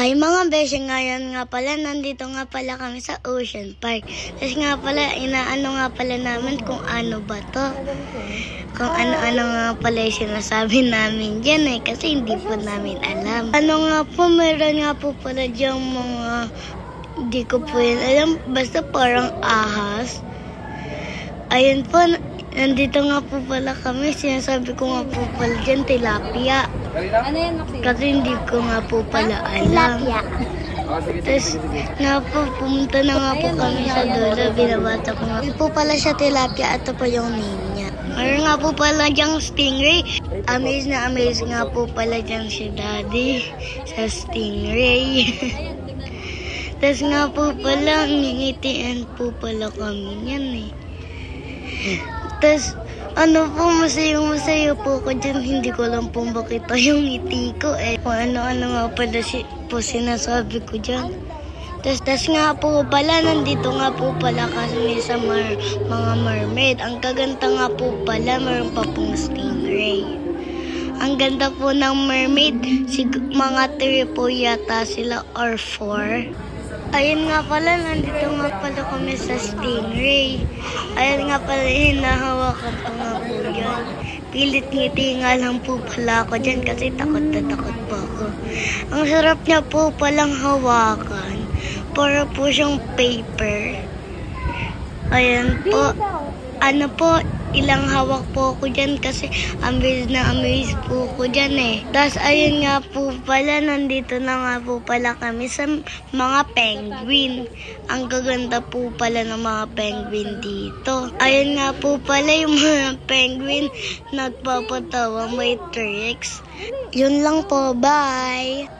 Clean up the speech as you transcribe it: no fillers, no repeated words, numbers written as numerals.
Hi mga beshi, ngayon nga pala, nandito nga pala kami sa Ocean Park. Tapos nga pala, inaano nga pala namin kung ano ba to. Kung ano-ano nga pala yung sinasabi namin dyan kasi hindi po namin alam. Ano nga po, meron nga po pala dyang mga, hindi ko po yun alam, basta parang ahas. Ayun po, nandito nga po pala kami, sinasabi ko nga po pala dyan, tilapia. Ano yan, Maxine? Kasi hindi ko nga po pala alam. Tapos nga po, pumunta na nga po kami sa dulo, binabata ko nga po pala siya tilapia at ito po yung name niya. Mayroon nga po pala diyang stingray. Amaze na amaze nga po pala dyan si Daddy sa stingray. Tapos nga po pala, ngingitian po pala kami niyan Tapos, ano po, masaya po ako dyan. Hindi ko lang po makita yung ngiti ko Kung ano-ano nga pala po sinasabi ko dyan. Tapos nga po pala, nandito nga po pala kami sa mga mermaid. Ang kaganda nga po pala, meron pa pong stingray. Ang ganda po ng mermaid. Mga 3 po yata sila or 4. Ayun nga pala, nandito nga pala kami sa stingray. Ayun nga pala, hinahawakan pa nga po yan. Pilit ngiti nga lang po pala ako dyan kasi takot na takot po ako. Ang sarap niya po palang hawakan. Para po siyang paper. Ayun po. Ano po, ilang hawak po ako dyan kasi amaze na amaze po ako dyan Tapos ayun nga po pala, nandito na nga po pala kami sa mga penguin. Ang gaganda po pala ng mga penguin dito. Ayun nga po pala yung mga penguin nagpapatawa, may tricks. Yun lang po, bye!